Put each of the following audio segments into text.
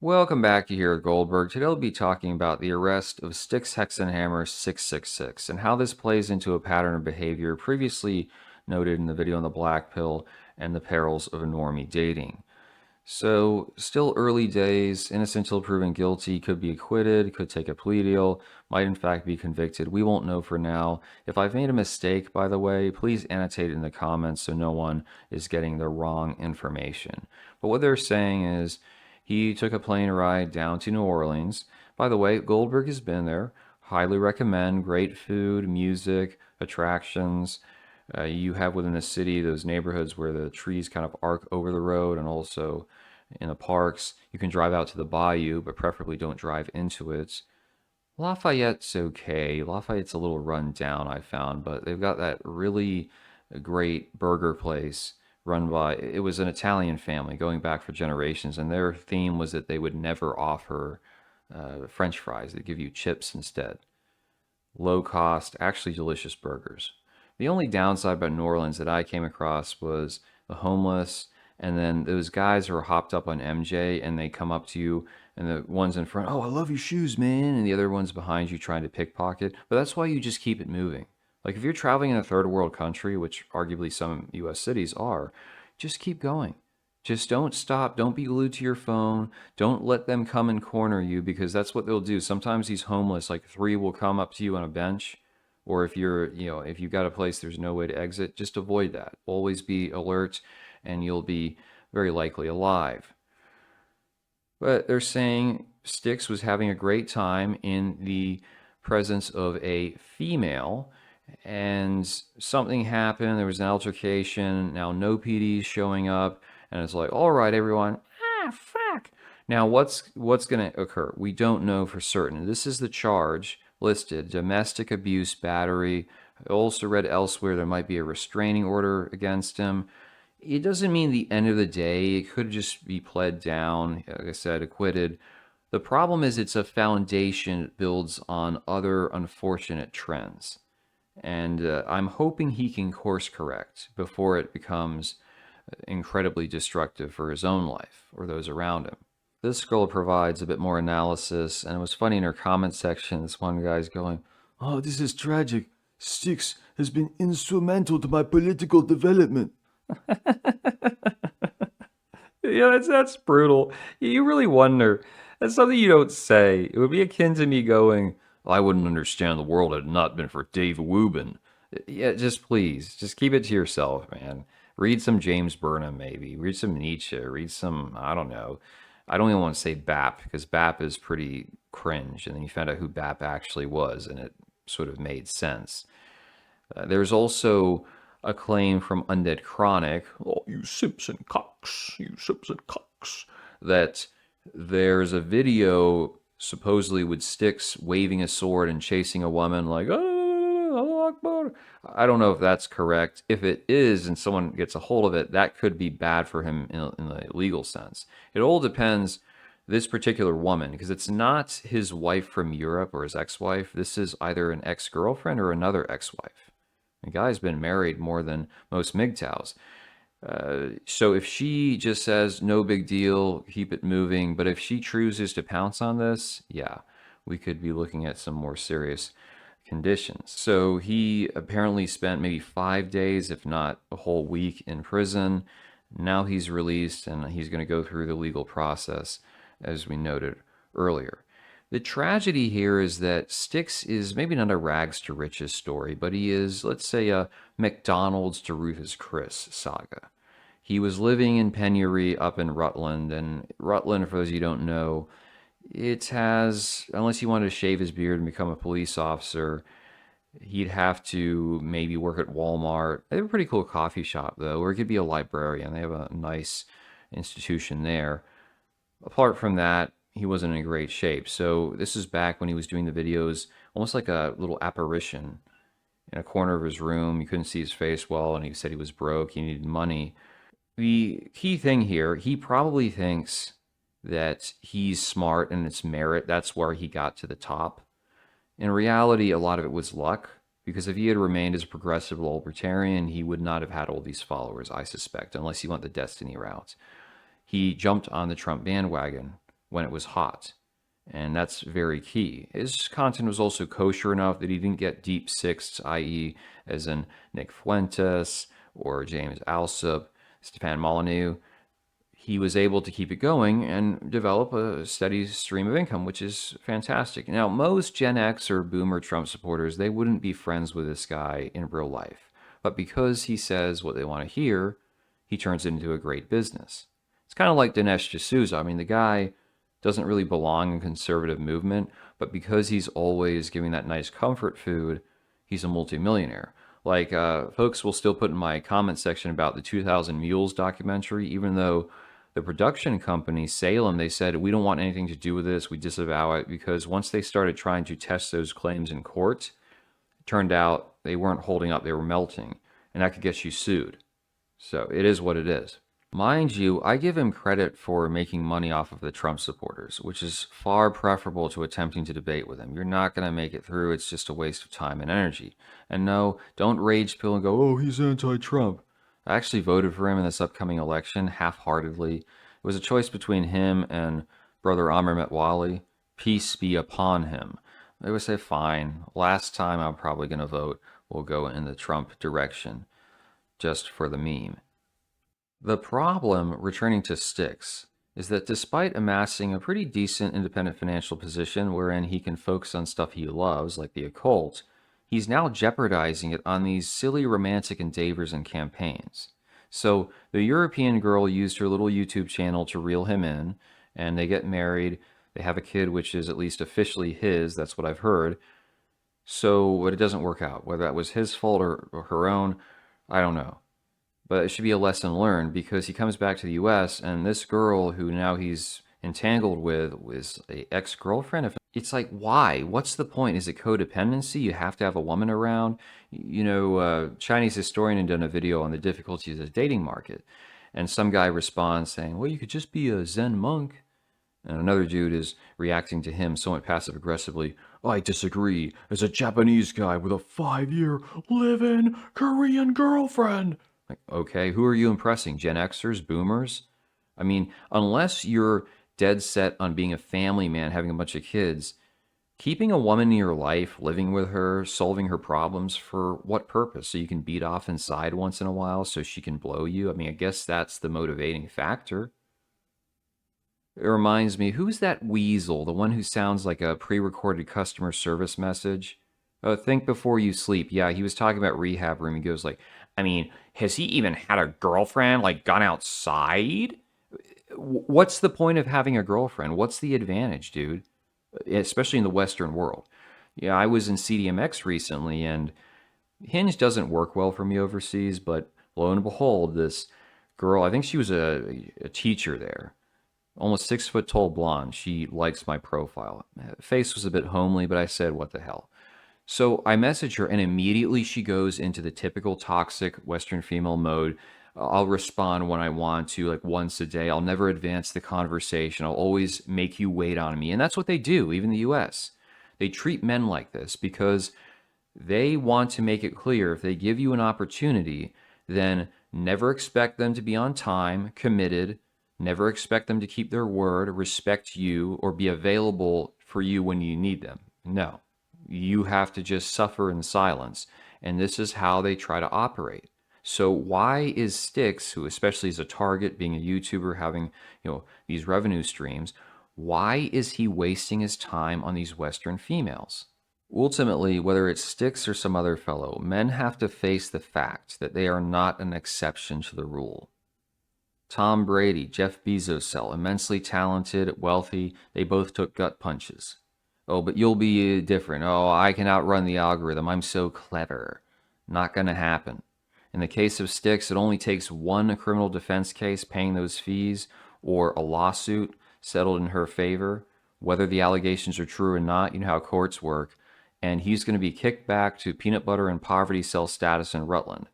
Welcome back to here at Goldberg. Today we'll be talking about the arrest of Styx Hexenhammer 666 and how this plays into a pattern of behavior previously noted in the video on the black pill and the perils of normie dating. So, still early days, innocent till proven guilty, could be acquitted, could take a plea deal, might in fact be convicted. We won't know for now. If I've made a mistake, by the way, please annotate in the comments so no one is getting the wrong information. But what they're saying is he took a plane ride down to New Orleans. By the way, Goldberg has been there. Highly recommend. Great food, music, attractions. You have within the city those neighborhoods where the trees kind of arc over the road, and also in the parks. You can drive out to the bayou, but preferably don't drive into it. Lafayette's okay. Lafayette's a little run down, I found, but they've got that really great burger place run by, it was an Italian family going back for generations, and their theme was that they would never offer French fries. They'd give you chips instead. Low cost, actually delicious burgers. The only downside about New Orleans that I came across was the homeless, and then those guys who are hopped up on MJ and they come up to you, and the ones in front, oh, I love your shoes, man, and the other one's behind you trying to pickpocket. But that's why you just keep it moving. Like if you're traveling in a third world country, which arguably some US cities are, just keep going. Just don't stop. Don't be glued to your phone. Don't let them come and corner you because that's what they'll do. Sometimes these homeless, like three, will come up to you on a bench. Or if if you've got a place there's no way to exit, just avoid that. Always be alert and you'll be very likely alive. But they're saying Styx was having a great time in the presence of a female, and something happened. There was an altercation. Now no PD's showing up, and it's like, all right, everyone. Ah, fuck. Now what's going to occur? We don't know for certain. This is the charge listed: domestic abuse, battery. I also read elsewhere there might be a restraining order against him. It doesn't mean the end of the day. It could just be pled down, like I said, acquitted. The problem is it's a foundation that builds on other unfortunate trends. And I'm hoping he can course correct before it becomes incredibly destructive for his own life or those around him. This girl provides a bit more analysis, and it was funny in her comment section. This one guy's going, "Oh, this is tragic. Styx has been instrumental to my political development." Yeah, that's brutal. You really wonder. That's something you don't say. It would be akin to me going, I wouldn't understand the world had it not been for Dave Wubin. Yeah, just please, just keep it to yourself, man. Read some James Burnham, maybe. Read some Nietzsche. Read some, I don't know. I don't even want to say BAP because BAP is pretty cringe. And then you found out who BAP actually was, and it sort of made sense. There's also a claim from Undead Chronic, oh, you Simpson Cox, you Simpson Cox, that there's a video supposedly with Styx waving a sword and chasing a woman like, oh, Akbar. I don't know if that's correct. If it is and someone gets a hold of it, that could be bad for him in the legal sense. It all depends this particular woman, because it's not his wife from Europe or his ex-wife. This is either an ex-girlfriend or another ex-wife. The guy's been married more than most MGTOWs. So if she just says, no big deal, keep it moving, but if she chooses to pounce on this, yeah, we could be looking at some more serious conditions. So he apparently spent maybe 5 days, if not a whole week, in prison. Now he's released and he's going to go through the legal process, as we noted earlier. The tragedy here is that Styx is maybe not a rags to riches story, but he is, let's say, a McDonald's to Ruth's Chris saga. He was living in penury up in Rutland, and Rutland, for those you don't know, it has, unless he wanted to shave his beard and become a police officer, he'd have to maybe work at Walmart. They have a pretty cool coffee shop, though, or he could be a librarian. They have a nice institution there. Apart from that, he wasn't in great shape. So this is back when he was doing the videos, almost like a little apparition in a corner of his room. You couldn't see his face well, and he said he was broke. He needed money. The key thing here, he probably thinks that he's smart and it's merit. That's where he got to the top. In reality, a lot of it was luck, because if he had remained as a progressive libertarian, he would not have had all these followers, I suspect, unless he went the Destiny route. He jumped on the Trump bandwagon when it was hot. And that's very key. His content was also kosher enough that he didn't get deep sixths, i.e., as in Nick Fuentes or James Alsop, Stefan Molyneux. He was able to keep it going and develop a steady stream of income, which is fantastic. Now, most Gen X or Boomer Trump supporters, they wouldn't be friends with this guy in real life. But because he says what they want to hear, he turns it into a great business. It's kind of like Dinesh D'Souza. I mean, the guy doesn't really belong in conservative movement, but because he's always giving that nice comfort food, he's a multimillionaire. Like, folks will still put in my comment section about the 2000 Mules documentary, even though the production company, Salem, they said, we don't want anything to do with this. We disavow it because once they started trying to test those claims in court, it turned out they weren't holding up, they were melting, and that could get you sued. So it is what it is. Mind you, I give him credit for making money off of the Trump supporters, which is far preferable to attempting to debate with him. You're not going to make it through. It's just a waste of time and energy. And no, don't rage pill and go, oh, he's anti-Trump. I actually voted for him in this upcoming election half-heartedly. It was a choice between him and brother Amr Metwali. Peace be upon him. They would say, fine, last time I'm probably going to vote will go in the Trump direction, just for the meme. The problem, returning to Styx, is that despite amassing a pretty decent independent financial position wherein he can focus on stuff he loves, like the occult, he's now jeopardizing it on these silly romantic endeavors and campaigns. So the European girl used her little YouTube channel to reel him in, and they get married. They have a kid, which is at least officially his, that's what I've heard. But it doesn't work out. Whether that was his fault or her own, I don't know. But it should be a lesson learned because he comes back to the US and this girl who now he's entangled with is a ex-girlfriend. It's like, why? What's the point? Is it codependency? You have to have a woman around? Chinese historian had done a video on the difficulties of the dating market. And some guy responds saying, well, you could just be a Zen monk. And another dude is reacting to him somewhat passive-aggressively. I disagree. As a Japanese guy with a 5-year live-in Korean girlfriend. Like, okay, who are you impressing? Gen Xers, boomers? I mean, unless you're dead set on being a family man, having a bunch of kids, keeping a woman in your life, living with her, solving her problems, for what purpose? So you can beat off inside once in a while so she can blow you? I mean, I guess that's the motivating factor. It reminds me, who's that weasel? The one who sounds like a pre-recorded customer service message? Think before you sleep. Yeah, he was talking about rehab room. He goes like, I mean, has he even had a girlfriend, like gone outside? What's the point of having a girlfriend? What's the advantage, dude? Especially in the Western world. Yeah, I was in CDMX recently, and Hinge doesn't work well for me overseas, but lo and behold, this girl, I think she was a teacher there, almost 6 foot tall blonde. She likes my profile. Face was a bit homely, but I said, what the hell? So I message her, and immediately she goes into the typical toxic Western female mode. I'll respond when I want to, like once a day. I'll never advance the conversation. I'll always make you wait on me. And that's what they do, even the US. They treat men like this because they want to make it clear if they give you an opportunity, then never expect them to be on time, committed, never expect them to keep their word, respect you, or be available for you when you need them. No. You have to just suffer in silence. And this is how they try to operate. So why is Styx, who especially is a target, being a YouTuber, having these revenue streams, why is he wasting his time on these Western females? Ultimately, whether it's Styx or some other fellow, men have to face the fact that they are not an exception to the rule. Tom Brady, Jeff Bezos, immensely talented, wealthy, they both took gut punches. Oh, but you'll be different. Oh, I can outrun the algorithm. I'm so clever. Not going to happen. In the case of Styx, it only takes one criminal defense case paying those fees or a lawsuit settled in her favor, whether the allegations are true or not. You know how courts work. And he's going to be kicked back to peanut butter and poverty cell status in Rutland.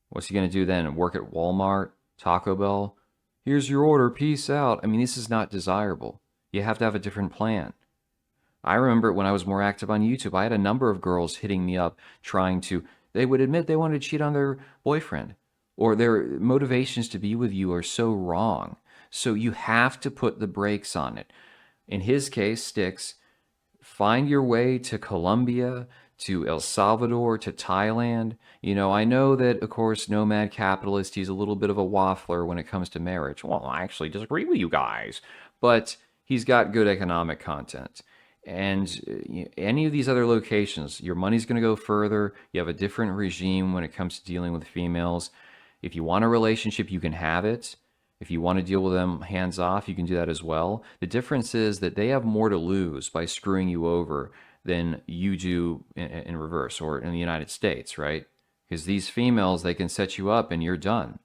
What's he going to do then? Work at Walmart? Taco Bell? Here's your order. Peace out. I mean, this is not desirable. You have to have a different plan. I remember when I was more active on YouTube, I had a number of girls hitting me up they would admit they wanted to cheat on their boyfriend, or their motivations to be with you are so wrong. So you have to put the brakes on it. In his case, Styx, find your way to Colombia, to El Salvador, to Thailand. I know that, of course, Nomad Capitalist, he's a little bit of a waffler when it comes to marriage. Well, I actually disagree with you guys. But he's got good economic content. And any of these other locations, your money's going to go further. You have a different regime when it comes to dealing with females. If you want a relationship, you can have it. If you want to deal with them hands off, you can do that as well. The difference is that they have more to lose by screwing you over than you do in reverse or in the United States, right? Because these females, they can set you up and you're done.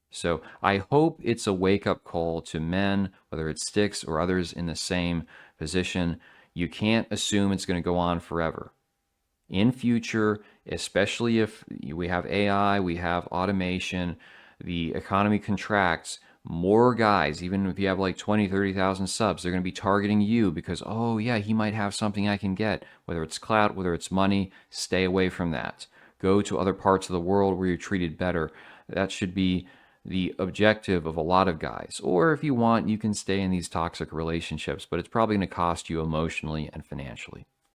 So I hope it's a wake up call to men, whether it's Styx or others in the same position. You can't assume it's going to go on forever. In future, especially if we have AI, we have automation, the economy contracts, more guys, even if you have like 20, 30,000 subs, they're going to be targeting you because, oh, yeah, he might have something I can get, whether it's clout, whether it's money. Stay away from that. Go to other parts of the world where you're treated better. That should be the objective of a lot of guys. Or if you want, you can stay in these toxic relationships, but it's probably going to cost you emotionally and financially.